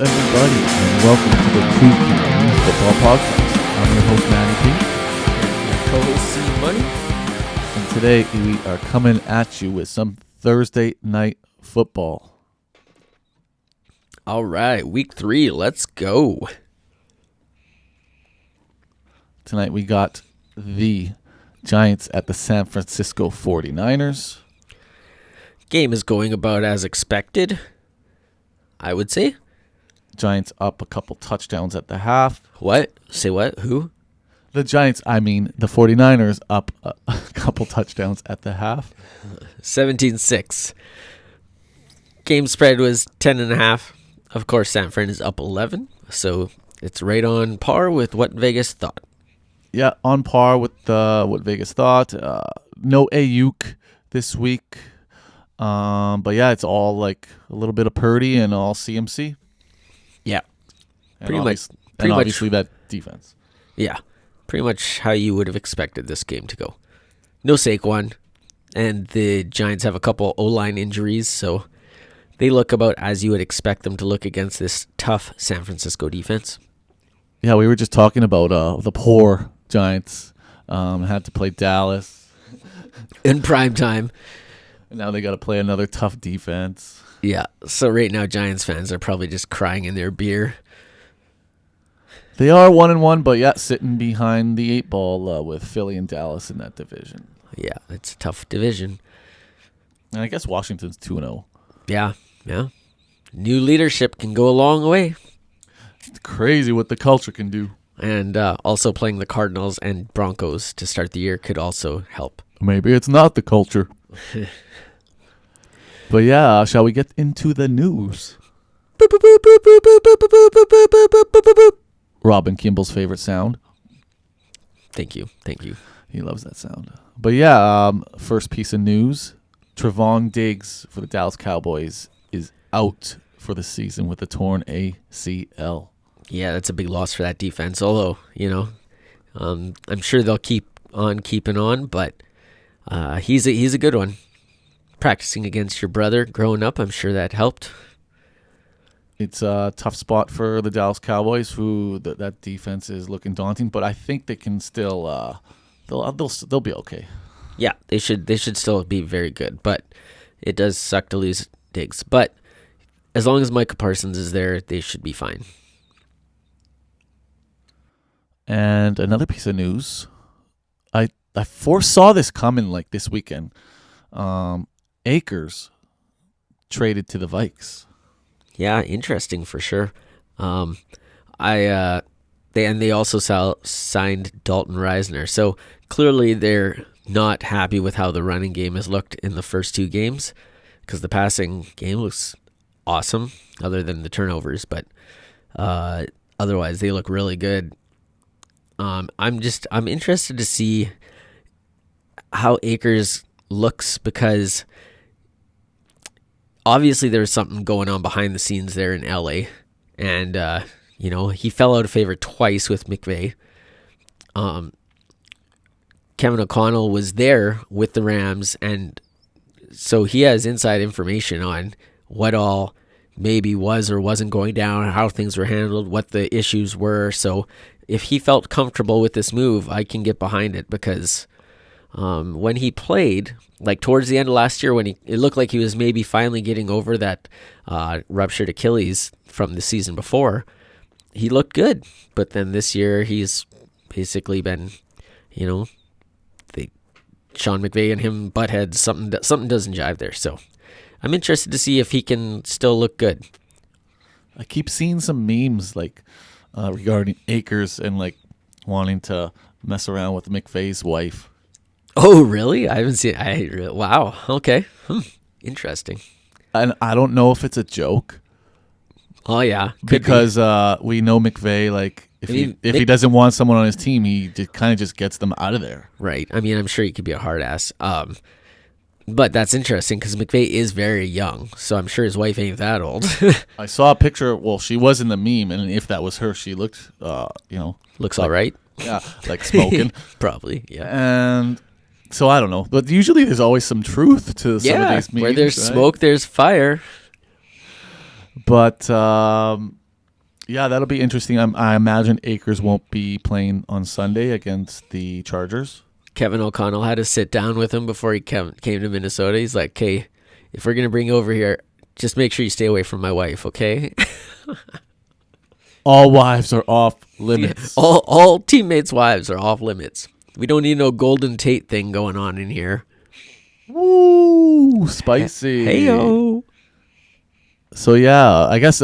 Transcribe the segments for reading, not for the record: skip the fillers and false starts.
everybody, and welcome to the Two Kings Football Podcast. I'm your host, Matty Your co-host, C Money. and today we are coming at you with some Thursday night football. All right, week 3, let's go. Tonight we got the Giants at the San Francisco 49ers. Game is going about as expected, I would say. Giants up a couple touchdowns at the half. What? Say what? Who? The 49ers up a couple touchdowns at the half. 17-6. Game spread was 10.5. Of course, San Fran is up 11, so it's right on par with what Vegas thought. Yeah, on par with what Vegas thought. No Ayuk this week. But yeah, it's all like a little bit of Purdy and all CMC. Yeah. And Pretty obviously that defense. Yeah. Pretty much how you would have expected this game to go. No Saquon. And the Giants have a couple O-line injuries, so they look about as you would expect them to look against this tough San Francisco defense. Yeah, we were just talking about the poor Giants. Had to play Dallas. In prime time. And now they got to play another tough defense. Yeah, so right now Giants fans are probably just crying in their beer. They are 1-1, but yeah, sitting behind the 8 ball with Philly and Dallas in that division. Yeah, it's a tough division. And I guess Washington's 2-0. Yeah. New leadership can go a long way. It's crazy what the culture can do. And also playing the Cardinals and Broncos to start the year could also help. Maybe it's not the culture. But yeah, shall we get into the news? Robin Kimball's favorite sound. Thank you. He loves that sound. But yeah, first piece of news. Trevon Diggs for the Dallas Cowboys is out for the season with a torn ACL. Yeah, that's a big loss for that defense. Although, I'm sure they'll keep on keeping on, but he's a good one. Practicing against your brother growing up, I'm sure that helped. It's a tough spot for the Dallas Cowboys, who that defense is looking daunting, but I think they can still they'll be okay. Yeah, they should still be very good, but it does suck to lose Diggs. But as long as Micah Parsons is there, they should be fine. And another piece of news, I foresaw this coming like this weekend. Akers traded to the Vikes. Yeah, interesting for sure. They also signed Dalton Reisner. So clearly they're not happy with how the running game has looked in the first 2 games, because the passing game looks awesome, other than the turnovers. But otherwise, they look really good. I'm interested to see how Akers looks, because obviously there's something going on behind the scenes there in LA, and he fell out of favor twice with McVay. Kevin O'Connell was there with the Rams, and so he has inside information on what all maybe was or wasn't going down, how things were handled, what the issues were. So if he felt comfortable with this move, I can get behind it, because when he played, like towards the end of last year, when it looked like he was maybe finally getting over that ruptured Achilles from the season before, he looked good. But then this year, he's basically been, Sean McVay and him butt heads. Something doesn't jive there. So I'm interested to see if he can still look good. I keep seeing some memes like regarding Akers and like wanting to mess around with McVay's wife. Oh, really? I haven't seen. Wow. Okay. Interesting. And I don't know if it's a joke. Oh yeah, because we know McVay, like if he doesn't want someone on his team, he kind of just gets them out of there. Right. I mean, I'm sure he could be a hard ass. But that's interesting because McVay is very young, so I'm sure his wife ain't that old. I saw a picture. Well, she was in the meme, and if that was her, she looked, looks all right. Yeah, like smoking. Probably. Yeah. And so I don't know, but usually there's always some truth to some of these memes. Where there's right? smoke, there's fire. But Yeah, that'll be interesting. I imagine Akers won't be playing on Sunday against the Chargers. Kevin O'Connell had to sit down with him before he came to Minnesota. He's like, "Okay, if we're gonna bring you over here, just make sure you stay away from my wife, okay?" All wives are off limits. all teammates' wives are off limits. We don't need no Golden Tate thing going on in here. Woo, spicy. Hey-o. So yeah, I guess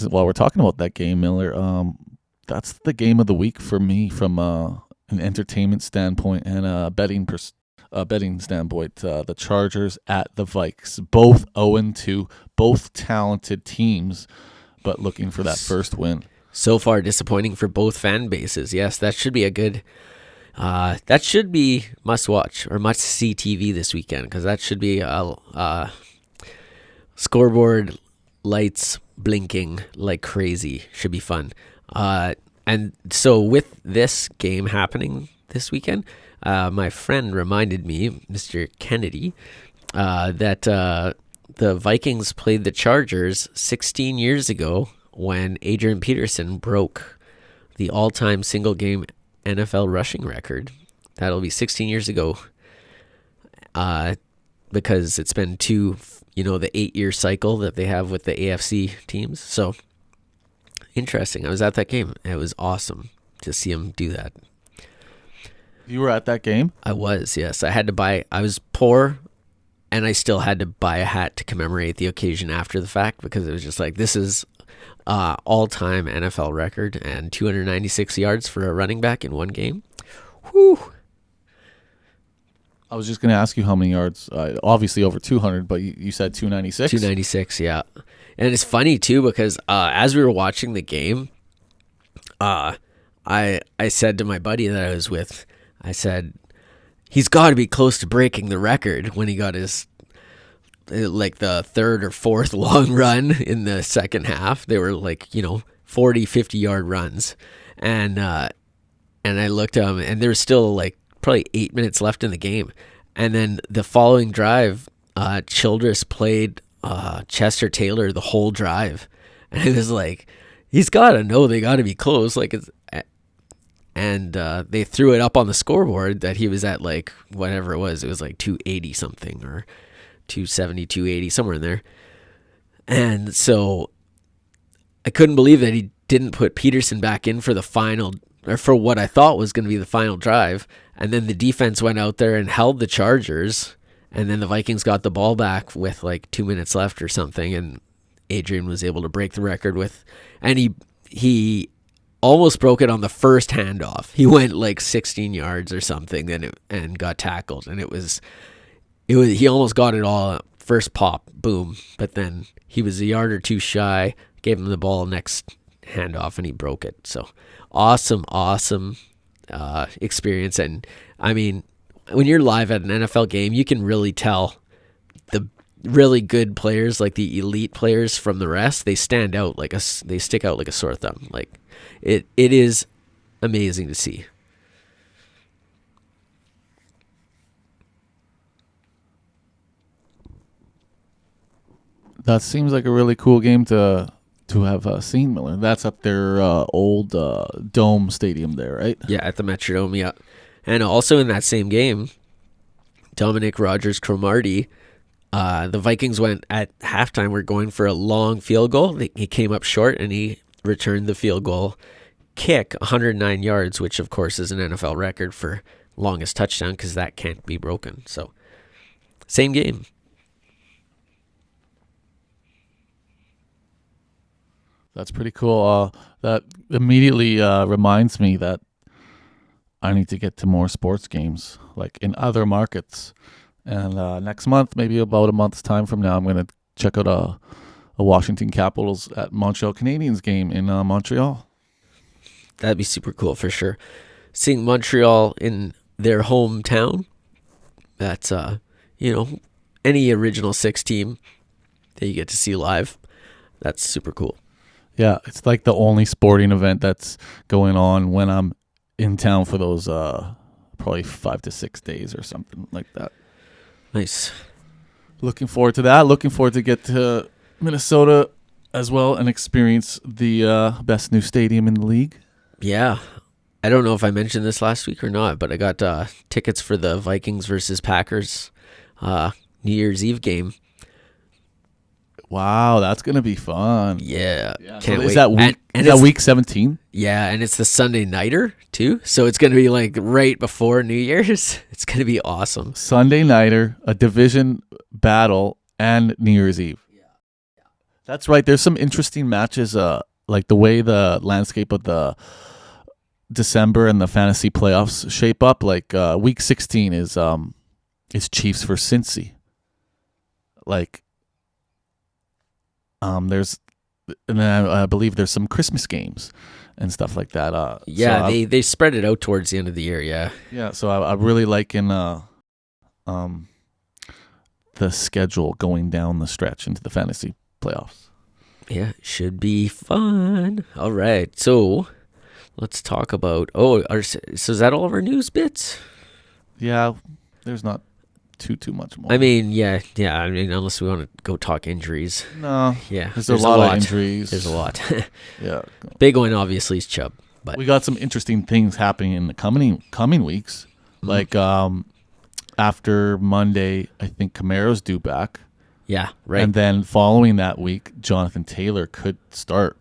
while we're talking about that game, Miller, that's the game of the week for me from an entertainment standpoint and a betting standpoint. The Chargers at the Vikes, both 0-2, both talented teams, but looking for that first win. So far, disappointing for both fan bases. Yes, that should be a good. That should be must watch or must see TV this weekend, because that should be scoreboard lights blinking like crazy. Should be fun. And so with this game happening this weekend, my friend reminded me, Mr. Kennedy, that the Vikings played the Chargers 16 years ago when Adrian Peterson broke the all-time single-game NFL rushing record. That'll be 16 years ago, because it's been the 8-year cycle that they have with the AFC teams. So interesting. I was at that game. It was awesome to see him do that. You were at that game? I was, yes. I was poor, and I still had to buy a hat to commemorate the occasion after the fact, because it was just like, this is all-time NFL record and 296 yards for a running back in one game. Whew. I was just going to ask you how many yards. Obviously over 200, but you said 296? 296, yeah. And it's funny, too, because as we were watching the game, I said to my buddy that I was with, I said, he's got to be close to breaking the record when he got his, like, the third or fourth long run in the second half. They were like, 40, 50-yard runs. And I looked at him, and there was still, like, probably 8 minutes left in the game. And then the following drive, Childress played Chester Taylor the whole drive. And it was like, he's got to know they got to be close. Like, and they threw it up on the scoreboard that he was at, like, whatever it was. It was like 280 something or 270, 280, somewhere in there. And so I couldn't believe that he didn't put Peterson back in for the final, or for what I thought was going to be the final drive. And then the defense went out there and held the Chargers. And then the Vikings got the ball back with like 2 minutes left or something. And Adrian was able to break the record and he almost broke it on the first handoff. He went like 16 yards or something and got tackled. And it was, he almost got it all first pop, boom. But then he was a yard or two shy, gave him the ball next handoff, and he broke it. So awesome experience. And I mean, when you're live at an NFL game, you can really tell the really good players, like the elite players from the rest. They stand out they stick out like a sore thumb. Like it is amazing to see. That seems like a really cool game to have seen, Miller. That's up their old dome stadium there, right? Yeah, at the Metrodome, yeah. And also in that same game, Dominic Rodgers-Cromartie, the Vikings went at halftime, were going for a long field goal. He came up short, and he returned the field goal kick 109 yards, which, of course, is an NFL record for longest touchdown because that can't be broken. So, same game. That's pretty cool. That immediately reminds me that I need to get to more sports games, like in other markets. And next month, maybe about a month's time from now, I'm going to check out a Washington Capitals at Montreal Canadiens game in Montreal. That'd be super cool for sure. Seeing Montreal in their hometown, that's, any Original Six team that you get to see live, that's super cool. Yeah, it's like the only sporting event that's going on when I'm in town for those probably 5 to 6 days or something like that. Nice. Looking forward to that. Looking forward to get to Minnesota as well and experience the best new stadium in the league. Yeah. I don't know if I mentioned this last week or not, but I got tickets for the Vikings versus Packers New Year's Eve game. Wow, that's gonna be fun. Yeah. So Can't wait. is that week? And is that it's- week 17? Yeah, and it's the Sunday nighter too, so it's gonna be like right before New Year's. It's gonna be awesome. Sunday nighter, a division battle, and New Year's Eve. That's right. There's some interesting matches. Like the way the landscape of the December and the fantasy playoffs shape up. Like week 16 is Chiefs for Cincy. Like there's, and then I believe there's some Christmas games and stuff like that. Yeah, they spread it out towards the end of the year. Yeah. Yeah, so I really liking the schedule going down the stretch into the fantasy playoffs. Yeah, should be fun. All right, so let's talk about. So is that all of our news bits? Yeah, there's not too much more. I mean, yeah. I mean, unless we want to go talk injuries. No. Yeah, There's a lot of injuries. There's a lot. Yeah. Big one, obviously, is Chubb. But We got some interesting things happening in the coming weeks. Like after Monday, I think Camaro's due back. yeah, right. And then following that week, Jonathan Taylor could start.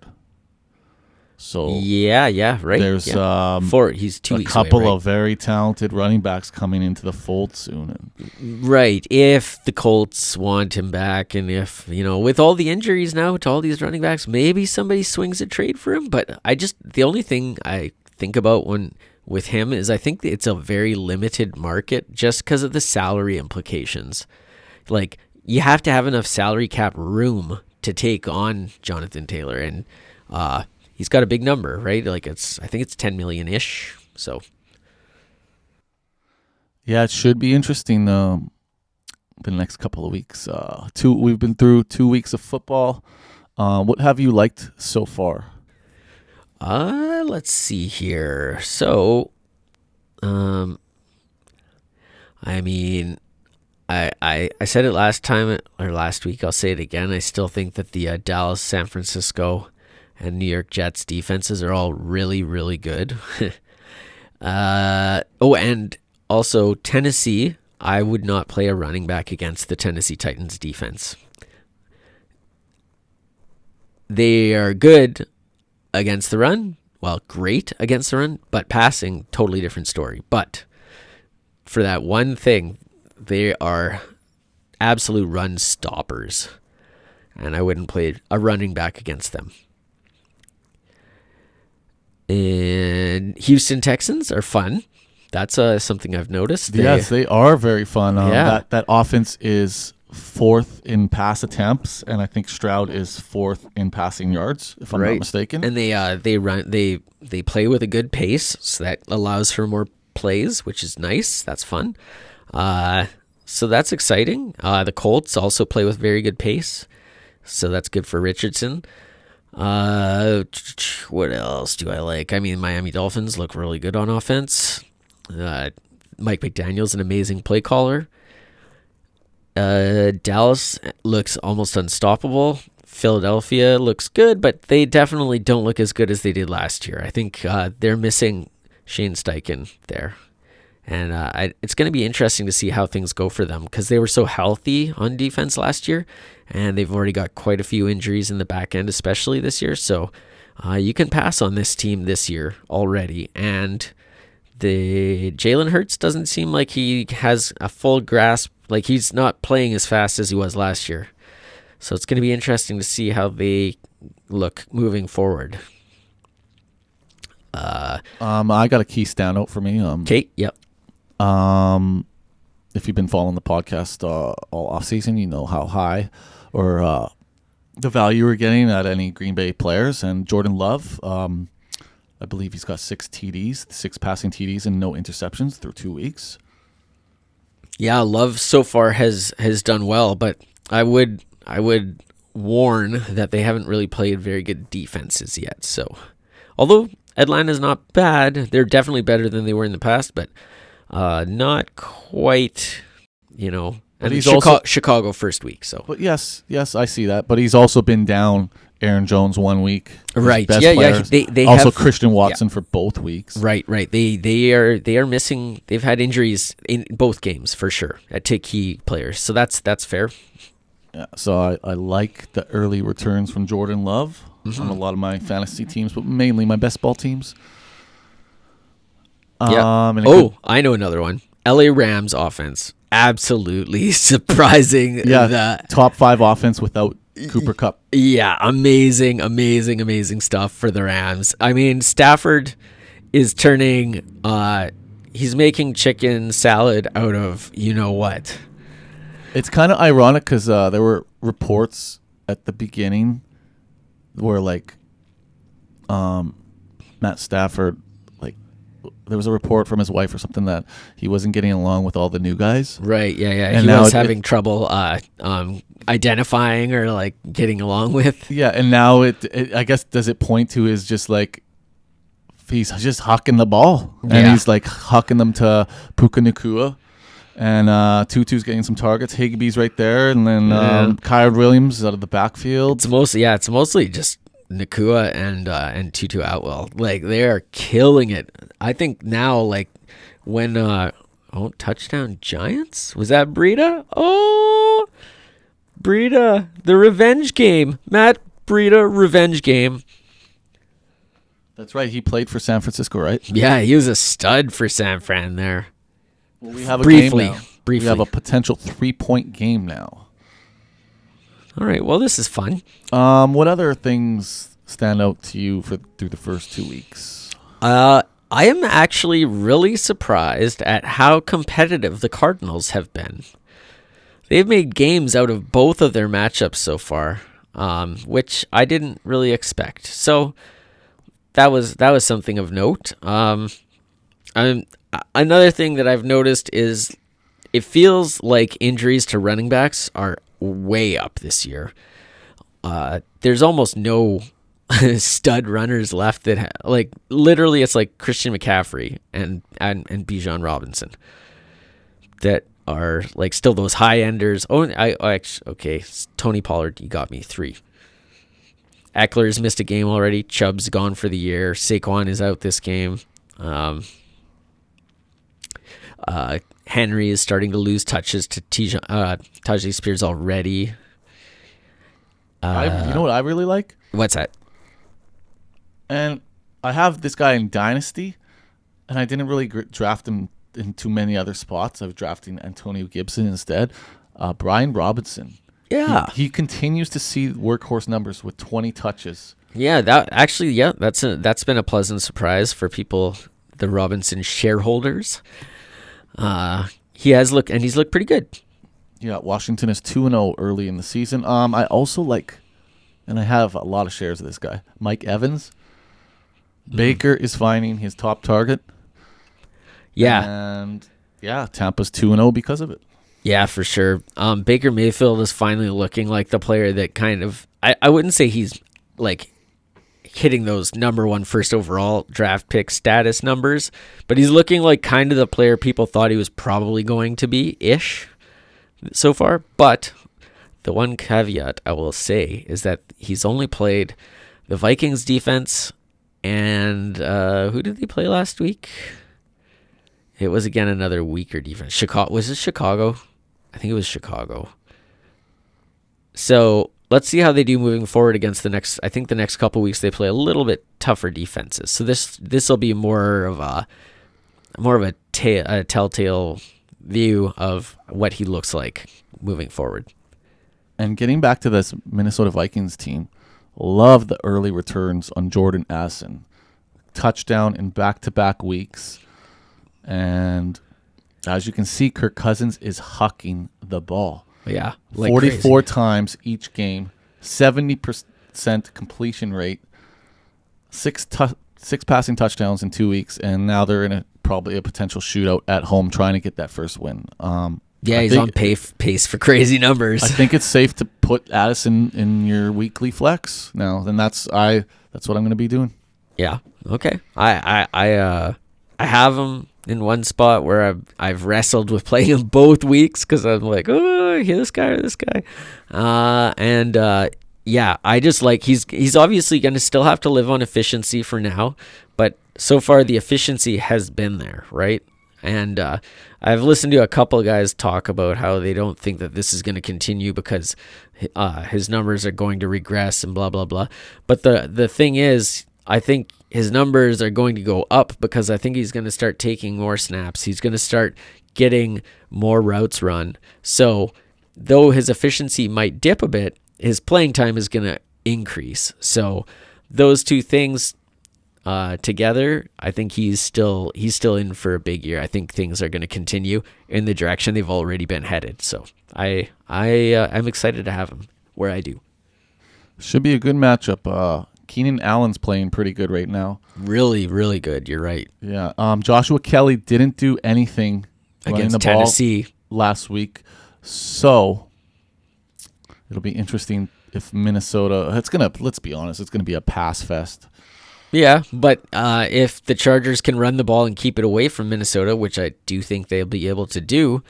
So yeah, right. there's He's 2 a weeks couple away, right? of very talented running backs coming into the fold soon. Right. If the Colts want him back, and if, with all the injuries now to all these running backs, maybe somebody swings a trade for him. But the only thing I think about with him is I think it's a very limited market just because of the salary implications. Like, you have to have enough salary cap room to take on Jonathan Taylor. And he's got a big number, right? Like, I think it's 10 million-ish. So, Yeah, it should be interesting the next couple of weeks. We've been through 2 weeks of football. What have you liked so far? let's see here. So, I mean, I said it last time or last week. I'll say it again. I still think that the Dallas, San Francisco, and New York Jets defenses are all really, really good. And also Tennessee. I would not play a running back against the Tennessee Titans defense. They are good against the run. Well, great against the run, but passing, totally different story. But for that one thing, they are absolute run stoppers. And I wouldn't play a running back against them. And Houston Texans are fun. That's something I've noticed. Yes, they are very fun. Yeah. That offense is fourth in pass attempts, and I think Stroud is fourth in passing yards, if I'm not mistaken. And they play with a good pace, so that allows for more plays, which is nice. That's fun. So that's exciting. The Colts also play with very good pace, so that's good for Richardson. What else do I like? I mean, Miami Dolphins look really good on offense. Mike McDaniel's an amazing play caller. Dallas looks almost unstoppable. Philadelphia looks good, but they definitely don't look as good as they did last year. I think they're missing Shane Steichen there. And it's going to be interesting to see how things go for them because they were so healthy on defense last year, and they've already got quite a few injuries in the back end, especially this year. So you can pass on this team this year already. And the Jalen Hurts doesn't seem like he has a full grasp. Like, he's not playing as fast as he was last year. So it's going to be interesting to see how they look moving forward. I got a key standout for me. Kate, yep. If you've been following the podcast all off season, you know how high or the value we're getting at any Green Bay players. And Jordan Love, I believe he's got 6 TDs, 6 passing TDs, and no interceptions through 2 weeks. Yeah, Love so far has done well, but I would warn that they haven't really played very good defenses yet. So, although Atlanta's not bad, they're definitely better than they were in the past, but not quite, And he's Chicago first week. So, but yes, I see that. But he's also been down Aaron Jones 1 week. His Right. best Yeah. players. They also have Christian Watson for both weeks. Right. They are missing. They've had injuries in both games for sure to key players. So that's fair. Yeah, so I like the early returns from Jordan Love on a lot of my fantasy teams, but mainly my best ball teams. Yeah. I know another one. LA Rams offense. Absolutely surprising. Yeah, top 5 offense without Cooper Kupp. Yeah, amazing stuff for the Rams. I mean, Stafford is turning, he's making chicken salad out of you know what. It's kind of ironic because there were reports at the beginning where, like, Matt Stafford, like, there was a report from his wife or something that he wasn't getting along with all the new guys. Right, yeah. And he now was having trouble identifying or, like, getting along with. Yeah, and now it I guess, does it point to is just, like, he's just hucking the ball. And he's, like, hucking them to Puka Nacua. And Tutu's getting some targets. Higbee's right there. And then Kyron Williams out of the backfield. It's mostly just Nakua and Tutu Atwell. Like, they are killing it. I think now, like, when touchdown Giants? Was that Breida? Oh, Breida, the revenge game. Matt Breida, revenge game. That's right. He played for San Francisco, right? Yeah, he was a stud for San Fran there. Well, we have a Briefly. game now. We have a potential 3-point game now. All right. Well, this is fun. What other things stand out to you through the first 2 weeks? I am actually really surprised at how competitive the Cardinals have been. They've made games out of both of their matchups so far, which I didn't really expect. So that was something of note. Another thing that I've noticed is it feels like injuries to running backs are way up this year. There's almost no stud runners left that like literally it's like Christian McCaffrey and Bijan Robinson that are like still those high enders. Okay, Tony Pollard, you got me 3. Eckler's missed a game already. Chubb's gone for the year. Saquon is out this game. Henry is starting to lose touches to Tajay Spears already. You know what I really like? What's that? And I have this guy in Dynasty, and I didn't really draft him in too many other spots. I was drafting Antonio Gibson instead. Brian Robinson. Yeah. He continues to see workhorse numbers with 20 touches. Yeah, that's been a pleasant surprise for people, the Robinson shareholders. He's looked pretty good. Yeah, Washington is 2-0 early in the season. I also like, and I have a lot of shares of this guy, Mike Evans. Baker is finding his top target. Yeah. And yeah, Tampa's 2-0 because of it. Yeah, for sure. Baker Mayfield is finally looking like the player that kind of, I wouldn't say he's like hitting those number 1 first overall draft pick status numbers, but he's looking like kind of the player people thought he was probably going to be-ish so far. But the one caveat I will say is that he's only played the Vikings defense and who did they play last week? It was, again, another weaker defense. Chicago. Was it Chicago? I think it was Chicago. So let's see how they do moving forward against the next. I think the next couple weeks they play a little bit tougher defenses. So this will be more of a telltale view of what he looks like moving forward. And getting back to this Minnesota Vikings team, love the early returns on Jordan Addison. Touchdown in back-to-back weeks. And as you can see, Kirk Cousins is hucking the ball. Yeah. Like 44 crazy. times each game, 70% completion rate, six passing touchdowns in 2 weeks, and now they're in probably a potential shootout at home trying to get that first win. He's on pace for crazy numbers. I think it's safe to put Addison in your weekly flex now. Then that's what I'm going to be doing. Yeah. Okay. I have him in one spot where I've wrestled with playing him both weeks because I'm like, oh, this guy or this guy. And Yeah, I just like he's obviously going to still have to live on efficiency for now, but so far the efficiency has been there, right? And I've listened to a couple of guys talk about how they don't think that this is going to continue because his numbers are going to regress and blah blah blah. But the thing is, I think his numbers are going to go up because I think he's going to start taking more snaps. He's going to start getting more routes run. So though his efficiency might dip a bit, his playing time is going to increase. So those two things together, I think he's still in for a big year. I think things are going to continue in the direction they've already been headed. So I'm excited to have him where I do. Should be a good matchup. Keenan Allen's playing pretty good right now. Really, really good. You're right. Yeah. Joshua Kelly didn't do anything running Against the ball Tennessee last week, so it'll be interesting if Minnesota. Let's be honest, it's gonna be a pass fest. Yeah, but if the Chargers can run the ball and keep it away from Minnesota, which I do think they'll be able to do,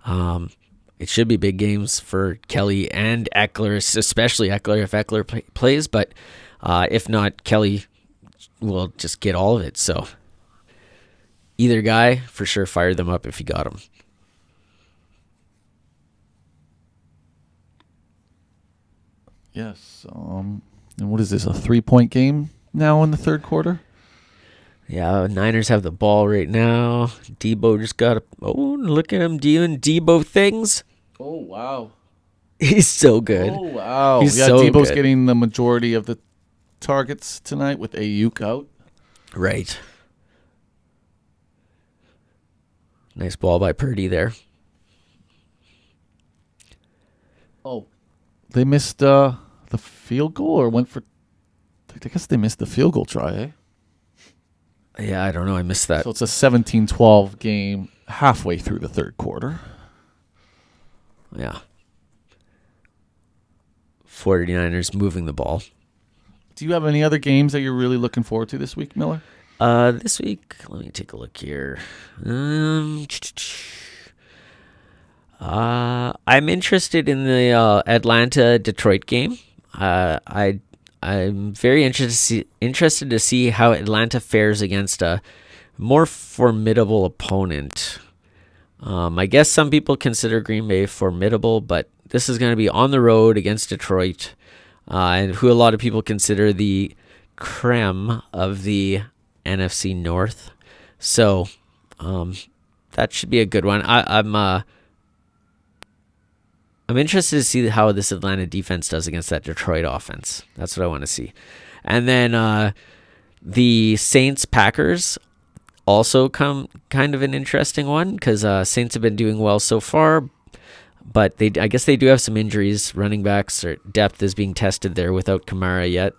it should be big games for Kelly and Eckler, especially Eckler if Eckler plays. But if not, Kelly will just get all of it. So either guy, for sure, fire them up if you got them. Yes. And what is this? A 3-point game now in the third quarter? Yeah, Niners have the ball right now. Debo just got look at him doing Debo things. Oh, wow. He's so good. Oh, wow. He's yeah, so Debo's good. getting the majority of the targets tonight with Ayuk out. Right. Nice ball by Purdy there. Oh, they missed the field goal or went for... I guess they missed the field goal try, eh? Yeah, I don't know. I missed that. So it's a 17-12 game halfway through the third quarter. Yeah. 49ers moving the ball. Do you have any other games that you're really looking forward to this week, Miller? This week, let me take a look here. I'm interested in the Atlanta-Detroit game. I'm very interested to see how Atlanta fares against a more formidable opponent. I guess some people consider Green Bay formidable, but this is going to be on the road against Detroit, and who a lot of people consider the creme of the NFC North. So that should be a good one. I'm interested to see how this Atlanta defense does against that Detroit offense. That's what I want to see. And then the Saints-Packers also come kind of an interesting one because Saints have been doing well so far, but I guess they do have some injuries. Running backs or depth is being tested there without Kamara yet.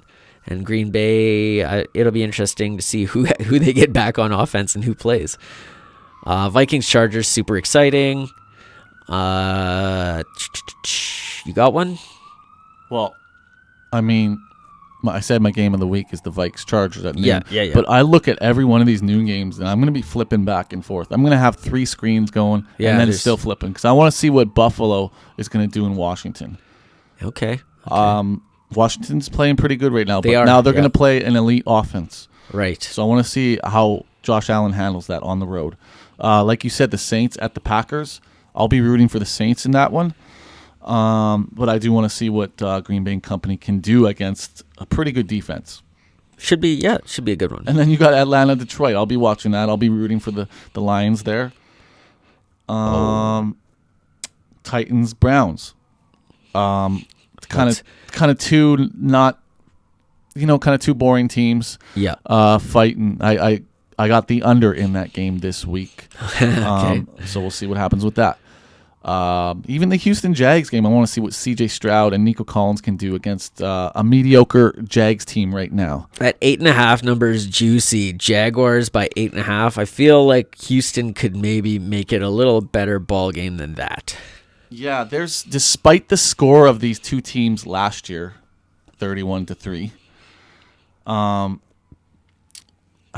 And Green Bay, it'll be interesting to see who they get back on offense and who plays. Vikings-Chargers, super exciting. You got one? Well, I mean, I said my game of the week is the Vikes-Chargers at noon. Yeah. But I look at every one of these new games, and I'm going to be flipping back and forth. I'm going to have 3 screens going, and then still flipping, because I want to see what Buffalo is going to do in Washington. Okay. Washington's playing pretty good right now, They are, now they're going to play an elite offense. Right. So I want to see how Josh Allen handles that on the road. Like you said, the Saints at the Packers. I'll be rooting for the Saints in that one. But I do want to see what Green Bay and company can do against a pretty good defense. Should be a good one. And then you got Atlanta, Detroit. I'll be watching that. I'll be rooting for the Lions there. Titans, Browns. Kind of two two boring teams. Yeah. Fighting. I got the under in that game this week. Okay. So we'll see what happens with that. Even the Houston Jags game, I want to see what C.J. Stroud and Nico Collins can do against a mediocre Jags team right now. That 8.5 number is juicy. Jaguars by 8.5. I feel like Houston could maybe make it a little better ball game than that. Yeah, despite the score of these two teams last year, 31-3.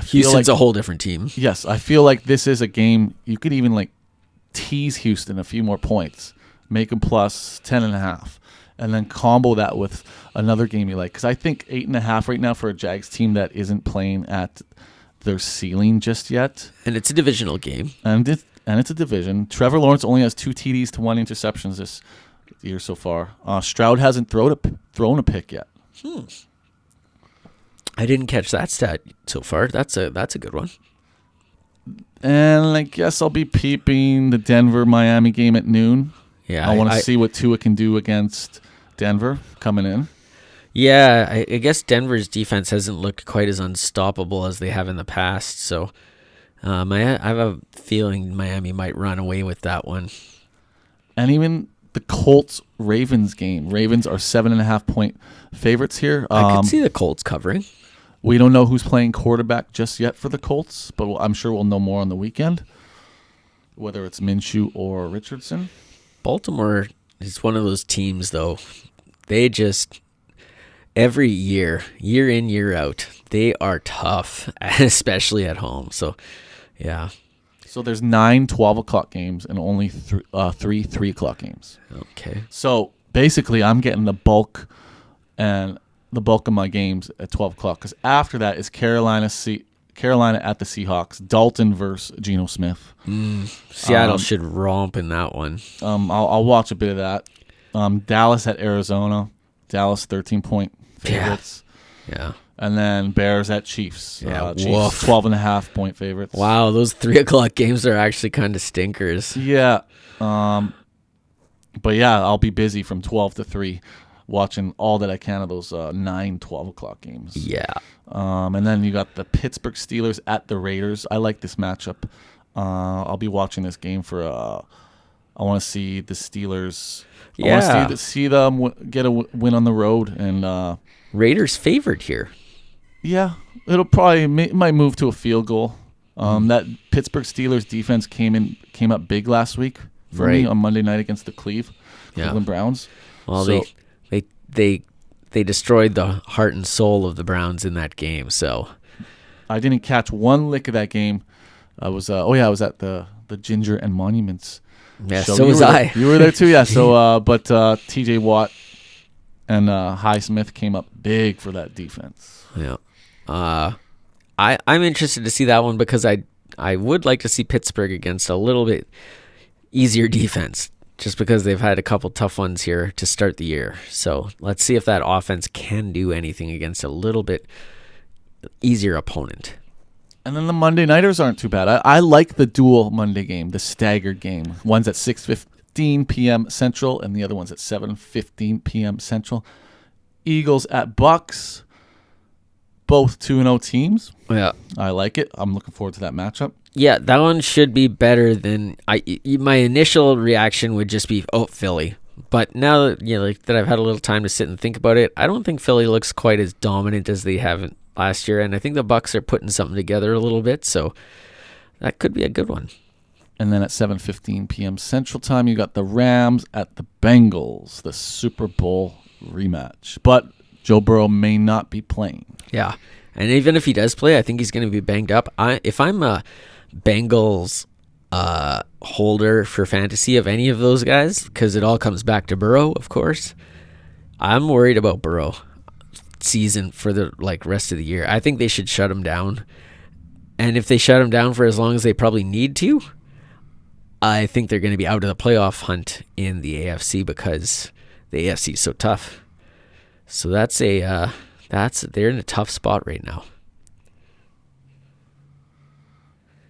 Houston's a whole different team. Yes, I feel like this is a game you could even tease Houston a few more points, make them plus 10.5, and then combo that with another game you like. Because I think 8.5 right now for a Jags team that isn't playing at their ceiling just yet. And it's a divisional game. And it's a division. Trevor Lawrence only has 2 TDs to 1 interceptions this year so far. Stroud hasn't thrown a pick yet. I didn't catch that stat so far. That's a good one. And I guess I'll be peeping the Denver-Miami game at noon. Yeah, I want to see what Tua can do against Denver coming in. Yeah, I guess Denver's defense hasn't looked quite as unstoppable as they have in the past. So I have a feeling Miami might run away with that one. And even the Colts-Ravens game. Ravens are 7.5-point favorites here. I could see the Colts covering. We don't know who's playing quarterback just yet for the Colts, but I'm sure we'll know more on the weekend, whether it's Minshew or Richardson. Baltimore is one of those teams, though. They just, every year in, year out, they are tough, especially at home. So, yeah. So there's 9 12 o'clock games and only 3 3 o'clock games. Okay. So basically, I'm getting the bulk of my games at 12 o'clock, because after that is Carolina at the Seahawks, Dalton versus Geno Smith. Seattle should romp in that one. I'll watch a bit of that. Dallas at Arizona. Dallas 13-point favorites. Yeah. And then Bears at Chiefs. Yeah, Chiefs 12.5-point favorites. Wow, those 3 o'clock games are actually kind of stinkers. Yeah. But yeah, I'll be busy from 12 to 3 watching all that I can of those 9 12 o'clock games. Yeah. And then you got the Pittsburgh Steelers at the Raiders. I like this matchup. I'll be watching this game for I want to see the Steelers. Yeah. I want to see them get a win on the road. And Raiders favored here. yeah, it'll probably might move to a field goal. That Pittsburgh Steelers defense came up big last week for me on Monday night against the Cleveland Browns. Well, so, they destroyed the heart and soul of the Browns in that game. So I didn't catch one lick of that game. I was I was at the Ginger and Monuments. Yeah, show. so was I. You were there too, yeah. So but TJ Watt and Highsmith came up big for that defense. Yeah. I'm interested to see that one because I would like to see Pittsburgh against a little bit easier defense, just because they've had a couple tough ones here to start the year. So let's see if that offense can do anything against a little bit easier opponent. And then the Monday Nighters aren't too bad. I like the dual Monday game, the staggered game. One's at 6:15 p.m. Central, and the other one's at 7:15 p.m. Central. Eagles at Bucks, both 2-0 teams. Yeah. I like it. I'm looking forward to that matchup. Yeah, that one should be better than my initial reaction would just be, Philly. But now that that I've had a little time to sit and think about it, I don't think Philly looks quite as dominant as they have last year, and I think the Bucks are putting something together a little bit, so that could be a good one. And then at 7:15 p.m. Central Time, you got the Rams at the Bengals, the Super Bowl rematch. But Joe Burrow may not be playing. Yeah, and even if he does play, I think he's going to be banged up. If I'm a Bengals holder for fantasy of any of those guys, because it all comes back to Burrow, of course, I'm worried about Burrow season for the rest of the year. I think they should shut him down, and if they shut him down for as long as they probably need to, I think they're going to be out of the playoff hunt in the AFC because the AFC is so tough. So they're in a tough spot right now.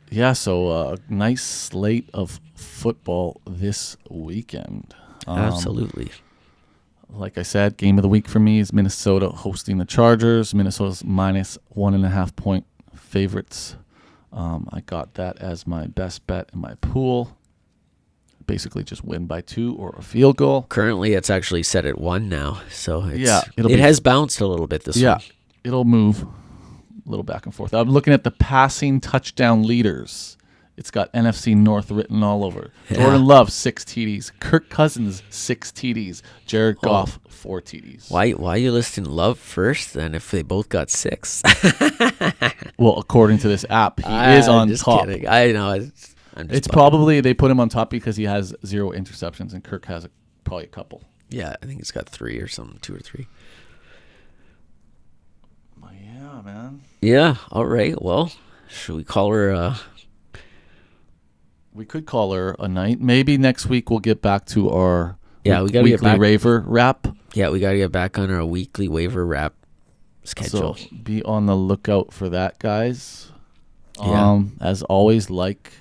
Yeah, so a nice slate of football this weekend. Absolutely. Like I said, game of the week for me is Minnesota hosting the Chargers. Minnesota's minus 1.5-point favorites. I got that as my best bet in my pool. Basically just win by 2 or a field goal. Currently, it's actually set at 1 now. So it has bounced a little bit this week. Yeah, it'll move a little back and forth. I'm looking at the passing touchdown leaders. It's got NFC North written all over. Yeah. Jordan Love, 6 TDs. Kirk Cousins, 6 TDs. Jared Goff, 4 TDs. Why are you listing Love first then if they both got 6? Well, according to this app, he is on just top. Kidding. I know. It's probably they put him on top because he has 0 interceptions and Kirk has probably a couple. Yeah, I think he's got 3 or something, 2 or 3. Yeah, man. Yeah, all right. Well, should we call her? We could call her a night. Maybe next week we'll get back to our We gotta get weekly back. Raver wrap. Yeah, we got to get back on our weekly waiver wrap schedule. So be on the lookout for that, guys. Yeah. As always, like,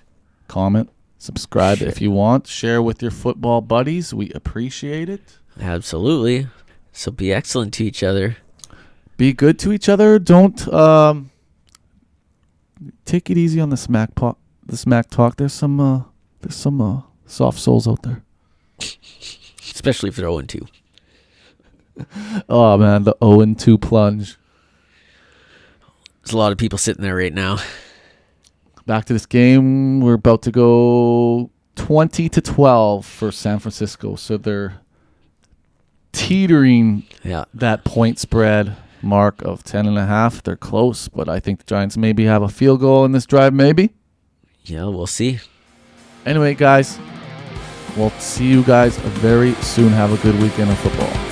comment, subscribe if you want. Share with your football buddies. We appreciate it. Absolutely. So be excellent to each other. Be good to each other. Don't take it easy on the smack talk. There's some soft souls out there. Especially if they're 0-2. Oh man, the 0-2 plunge. There's a lot of people sitting there right now. Back to this game. We're about to go 20-12 for San Francisco. So they're teetering that point spread mark of 10.5. They're close, but I think the Giants maybe have a field goal in this drive, maybe. Yeah, we'll see. Anyway, guys, we'll see you guys very soon. Have a good weekend of football.